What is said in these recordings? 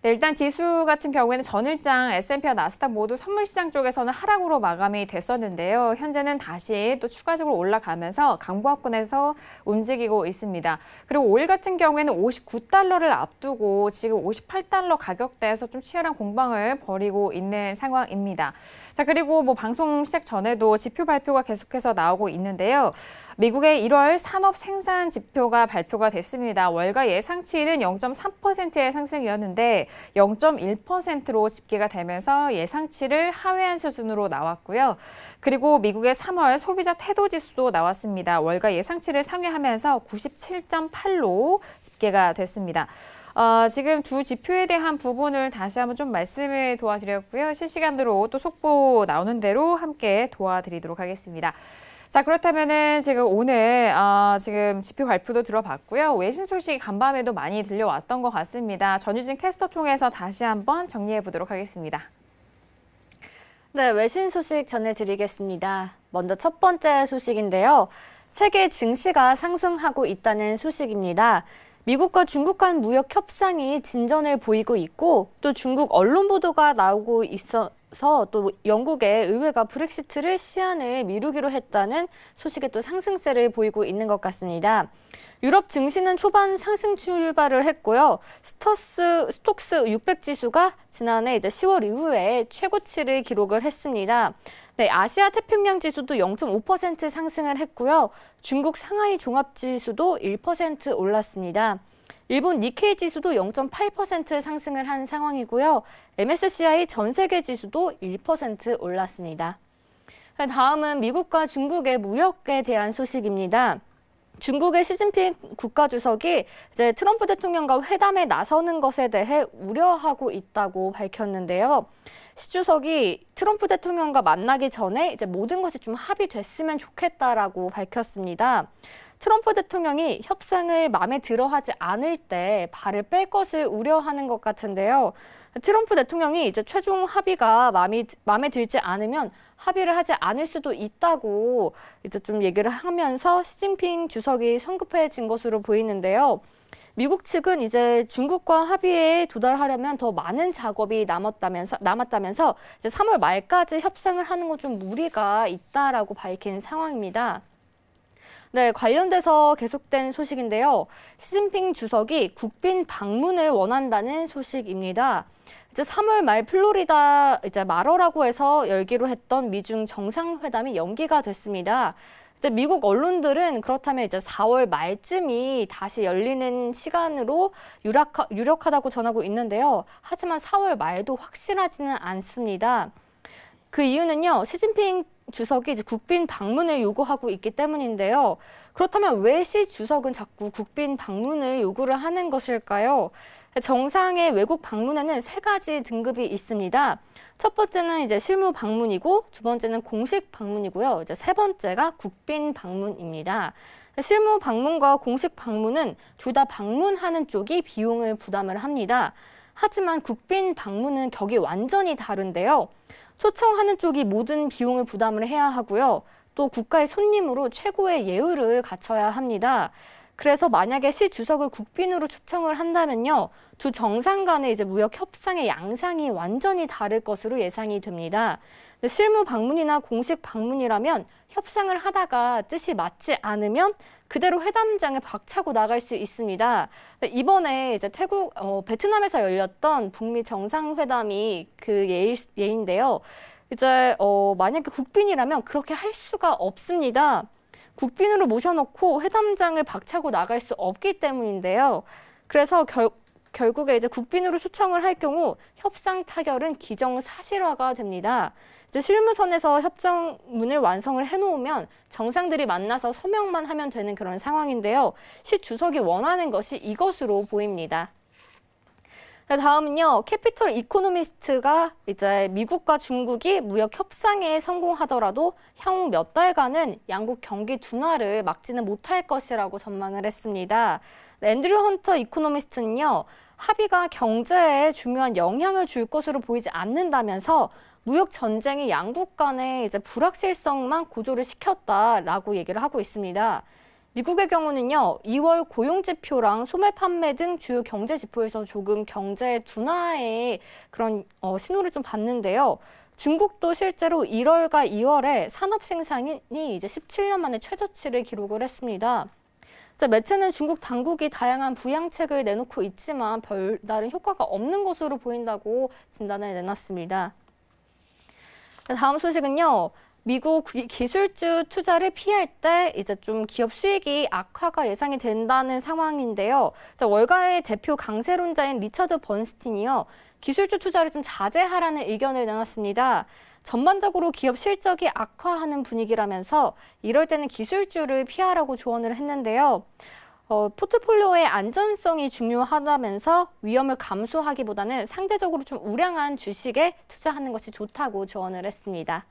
네, 일단 지수 같은 경우에는 전일장 S&P와 나스닥 모두 선물시장 쪽에서는 하락으로 마감이 됐었는데요. 현재는 다시 또 추가적으로 올라가면서 강보합권에서 움직이고 있습니다. 그리고 오일 같은 경우에는 59달러를 앞두고 지금 58달러 가격대에서 좀 치열한 공방을 벌이고 있는 상황입니다. 자, 그리고 뭐 방송 시작 전에도 지표 발표가 계속해서 나오고 있는데요. 미국의 1월 산업 생산 지표가 발표가 됐습니다. 월가 예상치는 0.3%의 상승이었는데 0.1%로 집계가 되면서 예상치를 하회한 수준으로 나왔고요. 그리고 미국의 3월 소비자 태도 지수도 나왔습니다. 월가 예상치를 상회하면서 97.8로 집계가 됐습니다. 지금 두 지표에 대한 부분을 다시 한번 좀 말씀을 도와드렸고요. 실시간으로 또 속보 나오는 대로 함께 도와드리도록 하겠습니다. 자, 그렇다면은 지금 오늘 지금 지표 발표도 들어봤고요. 외신 소식 간밤에도 많이 들려왔던 것 같습니다. 전유진 캐스터 통해서 다시 한번 정리해 보도록 하겠습니다. 네, 외신 소식 전해드리겠습니다. 먼저 첫 번째 소식인데요. 세계 증시가 상승하고 있다는 소식입니다. 미국과 중국 간 무역 협상이 진전을 보이고 있고 또 중국 언론 보도가 나오고 있어서 또 영국의 의회가 브렉시트를 시한을 미루기로 했다는 소식에 또 상승세를 보이고 있는 것 같습니다. 유럽 증시는 초반 상승 출발을 했고요. 스톡스 600 지수가 지난해 10월 이후에 최고치를 기록을 했습니다. 네, 아시아 태평양 지수도 0.5% 상승을 했고요. 중국 상하이 종합지수도 1% 올랐습니다. 일본 니케이 지수도 0.8% 상승을 한 상황이고요. MSCI 전 세계 지수도 1% 올랐습니다. 다음은 미국과 중국의 무역에 대한 소식입니다. 중국의 시진핑 국가주석이 이제 트럼프 대통령과 회담에 나서는 것에 대해 우려하고 있다고 밝혔는데요. 시 주석이 트럼프 대통령과 만나기 전에 이제 모든 것이 좀 합의됐으면 좋겠다라고 밝혔습니다. 트럼프 대통령이 협상을 마음에 들어하지 않을 때 발을 뺄 것을 우려하는 것 같은데요. 트럼프 대통령이 이제 최종 합의가 마음에 들지 않으면 합의를 하지 않을 수도 있다고 이제 좀 얘기를 하면서 시진핑 주석이 성급해진 것으로 보이는데요. 미국 측은 이제 중국과 합의에 도달하려면 더 많은 작업이 남았다면서 이제 3월 말까지 협상을 하는 건 좀 무리가 있다라고 밝힌 상황입니다. 네, 관련돼서 계속된 소식인데요. 시진핑 주석이 국빈 방문을 원한다는 소식입니다. 이제 3월 말 플로리다 마러라고 해서 열기로 했던 미중 정상회담이 연기가 됐습니다. 이제 미국 언론들은 그렇다면 이제 4월 말쯤이 다시 열리는 시간으로 유력하다고 전하고 있는데요. 하지만 4월 말도 확실하지는 않습니다. 그 이유는요, 시진핑 주석이 이제 국빈 방문을 요구하고 있기 때문인데요. 그렇다면 왜 시 주석은 자꾸 국빈 방문을 요구를 하는 것일까요? 정상의 외국 방문에는 3가지 등급이 있습니다. 첫 번째는 이제 실무 방문이고, 두 번째는 공식 방문이고요. 이제 세 번째가 국빈 방문입니다. 실무 방문과 공식 방문은 둘 다 방문하는 쪽이 비용을 부담을 합니다. 하지만 국빈 방문은 격이 완전히 다른데요. 초청하는 쪽이 모든 비용을 부담을 해야 하고요. 또 국가의 손님으로 최고의 예우를 갖춰야 합니다. 그래서 만약에 시 주석을 국빈으로 초청을 한다면요. 두 정상 간의 이제 무역 협상의 양상이 완전히 다를 것으로 예상이 됩니다. 실무 방문이나 공식 방문이라면 협상을 하다가 뜻이 맞지 않으면 그대로 회담장을 박차고 나갈 수 있습니다. 이번에 이제 베트남에서 열렸던 북미 정상회담이 그 예인데요. 이제 만약에 국빈이라면 그렇게 할 수가 없습니다. 국빈으로 모셔놓고 회담장을 박차고 나갈 수 없기 때문인데요. 그래서 결국에 이제 국빈으로 초청을 할 경우 협상 타결은 기정사실화가 됩니다. 이제 실무선에서 협정문을 완성을 해놓으면 정상들이 만나서 서명만 하면 되는 그런 상황인데요. 시 주석이 원하는 것이 이것으로 보입니다. 다음은요, 캐피털 이코노미스트가 이제 미국과 중국이 무역 협상에 성공하더라도 향후 몇 달간은 양국 경기 둔화를 막지는 못할 것이라고 전망을 했습니다. 앤드류 헌터 이코노미스트는요, 합의가 경제에 중요한 영향을 줄 것으로 보이지 않는다면서 무역 전쟁이 양국 간의 이제 불확실성만 고조를 시켰다라고 얘기를 하고 있습니다. 미국의 경우는요, 2월 고용지표랑 소매 판매 등 주요 경제 지표에서 조금 경제 둔화의 그런 신호를 좀 봤는데요. 중국도 실제로 1월과 2월에 산업 생산이 이제 17년 만에 최저치를 기록을 했습니다. 매체는 중국 당국이 다양한 부양책을 내놓고 있지만 별다른 효과가 없는 것으로 보인다고 진단을 내놨습니다. 다음 소식은요. 미국 기술주 투자를 피할 때 이제 좀 기업 수익이 악화가 예상이 된다는 상황인데요. 월가의 대표 강세론자인 리처드 번스틴이요. 기술주 투자를 좀 자제하라는 의견을 내놨습니다. 전반적으로 기업 실적이 악화하는 분위기라면서 이럴 때는 기술주를 피하라고 조언을 했는데요. 포트폴리오의 안전성이 중요하다면서 위험을 감수하기보다는 상대적으로 좀 우량한 주식에 투자하는 것이 좋다고 조언을 했습니다.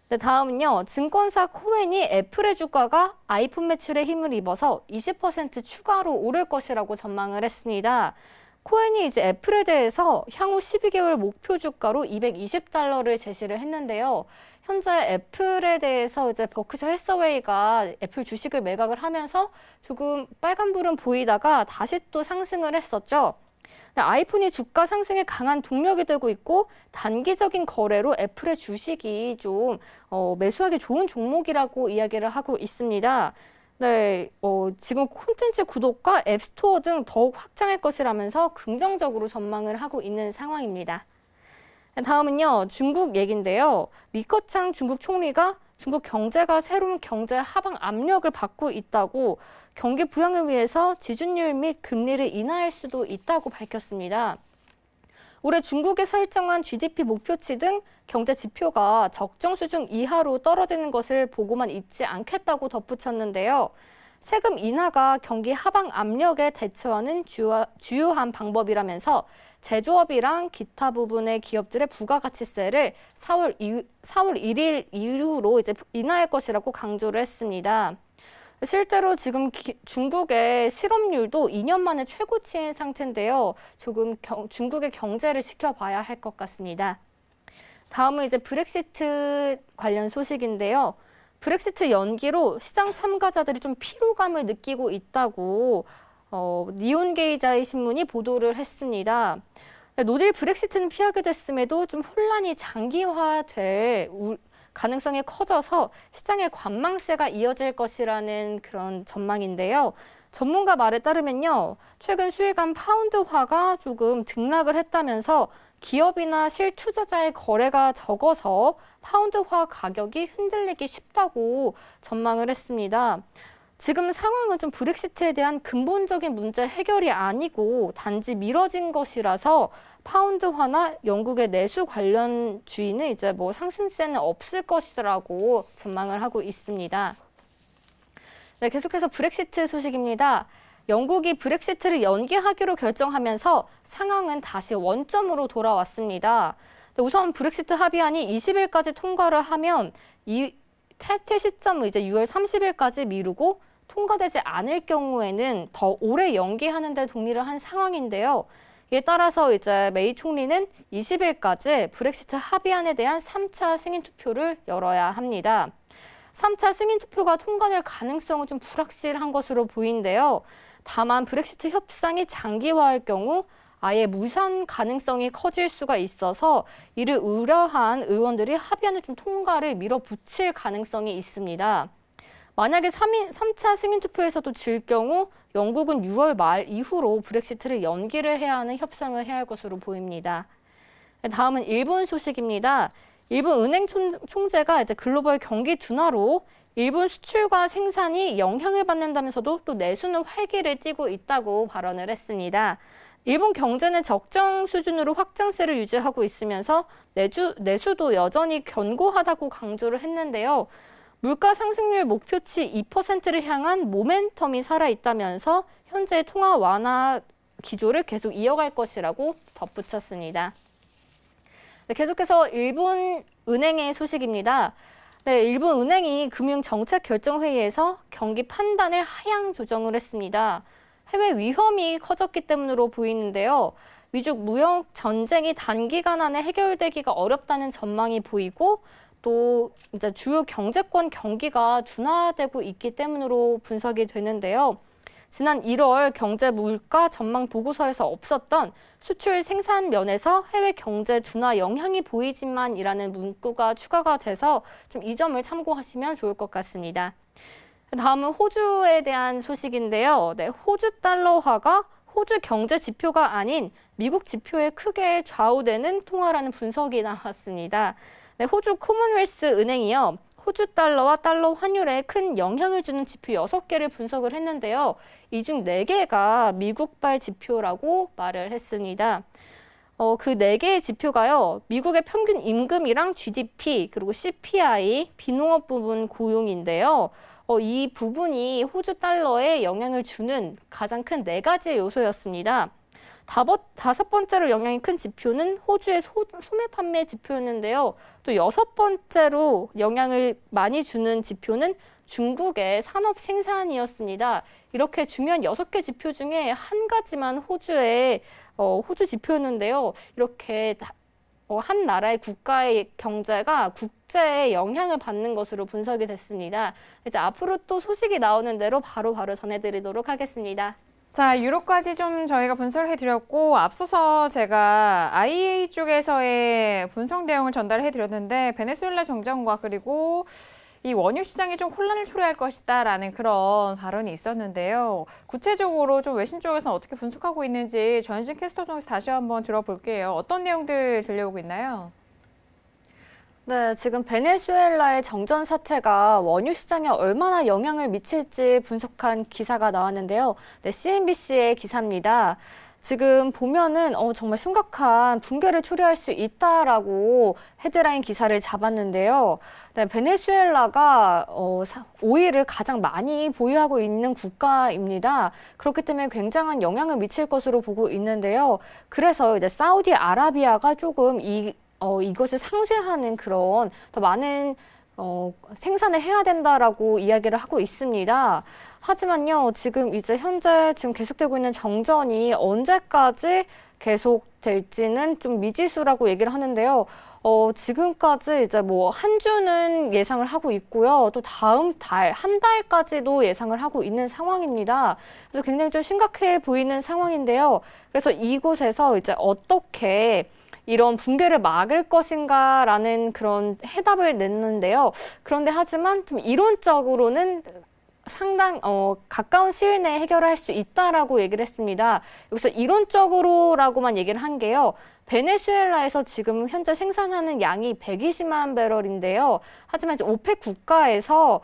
네, 다음은요. 증권사 코엔이 애플의 주가가 아이폰 매출에 힘을 입어서 20% 추가로 오를 것이라고 전망을 했습니다. 코엔이 이제 애플에 대해서 향후 12개월 목표 주가로 $220를 제시를 했는데요. 현재 애플에 대해서 이제 버크셔 해서웨이가 애플 주식을 매각을 하면서 조금 빨간불은 보이다가 다시 또 상승을 했었죠. 아이폰이 주가 상승에 강한 동력이 되고 있고 단기적인 거래로 애플의 주식이 좀 매수하기 좋은 종목이라고 이야기를 하고 있습니다. 네, 지금 콘텐츠 구독과 앱스토어 등 더욱 확장할 것이라면서 긍정적으로 전망을 하고 있는 상황입니다. 다음은요, 중국 얘기인데요. 리커창 중국 총리가 중국 경제가 새로운 경제 하방 압력을 받고 있다고 경기 부양을 위해서 지준율 및 금리를 인하할 수도 있다고 밝혔습니다. 올해 중국이 설정한 GDP 목표치 등 경제 지표가 적정 수준 이하로 떨어지는 것을 보고만 있지 않겠다고 덧붙였는데요. 세금 인하가 경기 하방 압력에 대처하는 주요한 방법이라면서 제조업이랑 기타 부분의 기업들의 부가가치세를 4월 1일 이후로 이제 인하할 것이라고 강조를 했습니다. 실제로 지금 중국의 실업률도 2년 만에 최고치인 상태인데요. 조금 중국의 경제를 지켜봐야 할 것 같습니다. 다음은 이제 브렉시트 관련 소식인데요. 브렉시트 연기로 시장 참가자들이 좀 피로감을 느끼고 있다고 니온게이자의 신문이 보도를 했습니다. 노딜 브렉시트는 피하게 됐음에도 좀 혼란이 장기화될 가능성이 커져서 시장의 관망세가 이어질 것이라는 그런 전망인데요. 전문가 말에 따르면요. 최근 수일간 파운드화가 조금 등락을 했다면서 기업이나 실투자자의 거래가 적어서 파운드화 가격이 흔들리기 쉽다고 전망을 했습니다. 지금 상황은 좀 브렉시트에 대한 근본적인 문제 해결이 아니고 단지 미뤄진 것이라서 파운드화나 영국의 내수 관련 주의는 이제 뭐 상승세는 없을 것이라고 전망을 하고 있습니다. 네, 계속해서 브렉시트 소식입니다. 영국이 브렉시트를 연기하기로 결정하면서 상황은 다시 원점으로 돌아왔습니다. 우선 브렉시트 합의안이 20일까지 통과를 하면 이 탈퇴 시점을 이제 6월 30일까지 미루고 통과되지 않을 경우에는 더 오래 연기하는 데 동의를 한 상황인데요. 이에 따라서 이제 메이 총리는 20일까지 브렉시트 합의안에 대한 3차 승인 투표를 열어야 합니다. 3차 승인 투표가 통과될 가능성은 좀 불확실한 것으로 보이는데요. 다만 브렉시트 협상이 장기화할 경우 아예 무산 가능성이 커질 수가 있어서 이를 우려한 의원들이 합의안을 좀 통과를 밀어붙일 가능성이 있습니다. 만약에 3차 승인 투표에서도 질 경우 영국은 6월 말 이후로 브렉시트를 연기를 해야 하는 협상을 해야 할 것으로 보입니다. 다음은 일본 소식입니다. 일본 은행 총재가 이제 글로벌 경기 둔화로 일본 수출과 생산이 영향을 받는다면서도 또 내수는 활기를 띠고 있다고 발언을 했습니다. 일본 경제는 적정 수준으로 확장세를 유지하고 있으면서 내수도 여전히 견고하다고 강조를 했는데요. 물가 상승률 목표치 2%를 향한 모멘텀이 살아있다면서 현재 통화 완화 기조를 계속 이어갈 것이라고 덧붙였습니다. 네, 계속해서 일본 은행의 소식입니다. 네, 일본 은행이 금융정책결정회의에서 경기 판단을 하향 조정을 했습니다. 해외 위험이 커졌기 때문으로 보이는데요. 미중 무역 전쟁이 단기간 안에 해결되기가 어렵다는 전망이 보이고 또 이제 주요 경제권 경기가 둔화되고 있기 때문으로 분석이 되는데요. 지난 1월 경제 물가 전망 보고서에서 없었던 수출 생산 면에서 해외 경제 둔화 영향이 보이지만이라는 문구가 추가가 돼서 좀 이 점을 참고하시면 좋을 것 같습니다. 다음은 호주에 대한 소식인데요. 네, 호주 달러화가 호주 경제 지표가 아닌 미국 지표에 크게 좌우되는 통화라는 분석이 나왔습니다. 네, 호주 코먼웰스 은행이요. 호주 달러와 달러 환율에 큰 영향을 주는 지표 6개를 분석을 했는데요. 이 중 4개가 미국발 지표라고 말을 했습니다. 그 4개의 지표가요. 미국의 평균 임금이랑 GDP, 그리고 CPI, 비농업 부분 고용인데요. 이 부분이 호주 달러에 영향을 주는 가장 큰 4가지의 요소였습니다. 5번째로 영향이 큰 지표는 호주의 소매 판매 지표였는데요. 또 6번째로 영향을 많이 주는 지표는 중국의 산업 생산이었습니다. 이렇게 중요한 6개 지표 중에 한 가지만 호주 지표였는데요. 이렇게 한 나라의 국가의 경제가 국제에 영향을 받는 것으로 분석이 됐습니다. 이제 앞으로 또 소식이 나오는 대로 바로바로 전해드리도록 하겠습니다. 자, 유로까지 좀 저희가 분석을 해드렸고, 앞서서 제가 IEA 쪽에서의 분석 내용을 전달해드렸는데, 베네수엘라 정전과 그리고 이 원유 시장이 좀 혼란을 초래할 것이다라는 그런 발언이 있었는데요. 구체적으로 좀 외신 쪽에서는 어떻게 분석하고 있는지 전진 캐스터 통해서 다시 한번 들어볼게요. 어떤 내용들 들려오고 있나요? 네, 지금 베네수엘라의 정전 사태가 원유 시장에 얼마나 영향을 미칠지 분석한 기사가 나왔는데요. 네, CNBC의 기사입니다. 지금 보면은 정말 심각한 붕괴를 초래할 수 있다라고 헤드라인 기사를 잡았는데요. 네, 베네수엘라가 오일을 가장 많이 보유하고 있는 국가입니다. 그렇기 때문에 굉장한 영향을 미칠 것으로 보고 있는데요. 그래서 이제 사우디아라비아가 조금 이것을 상쇄하는 그런 더 많은 생산을 해야 된다라고 이야기를 하고 있습니다. 하지만요, 지금 계속되고 있는 정전이 언제까지 계속될지는 좀 미지수라고 얘기를 하는데요. 지금까지 이제 뭐 한 주는 예상을 하고 있고요. 또 다음 달, 한 달까지도 예상을 하고 있는 상황입니다. 그래서 굉장히 좀 심각해 보이는 상황인데요. 그래서 이곳에서 이제 어떻게 이런 붕괴를 막을 것인가라는 그런 해답을 냈는데요. 그런데 하지만 좀 이론적으로는 가까운 시일 내에 해결할 수 있다라고 얘기를 했습니다. 여기서 이론적으로라고만 얘기를 한 게요. 베네수엘라에서 지금 현재 생산하는 양이 120만 배럴인데요. 하지만 이제 오펙 국가에서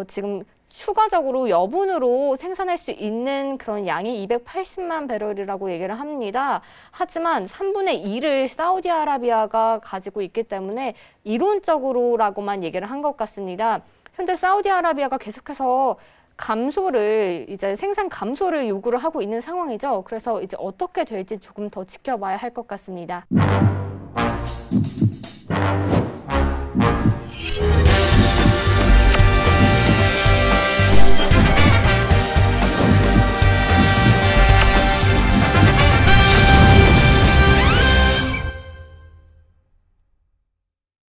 지금 추가적으로 여분으로 생산할 수 있는 그런 양이 280만 배럴이라고 얘기를 합니다. 하지만 3분의 2를 사우디아라비아가 가지고 있기 때문에 이론적으로라고만 얘기를 한 것 같습니다. 현재 사우디아라비아가 계속해서 생산 감소를 요구를 하고 있는 상황이죠. 그래서 이제 어떻게 될지 조금 더 지켜봐야 할 것 같습니다.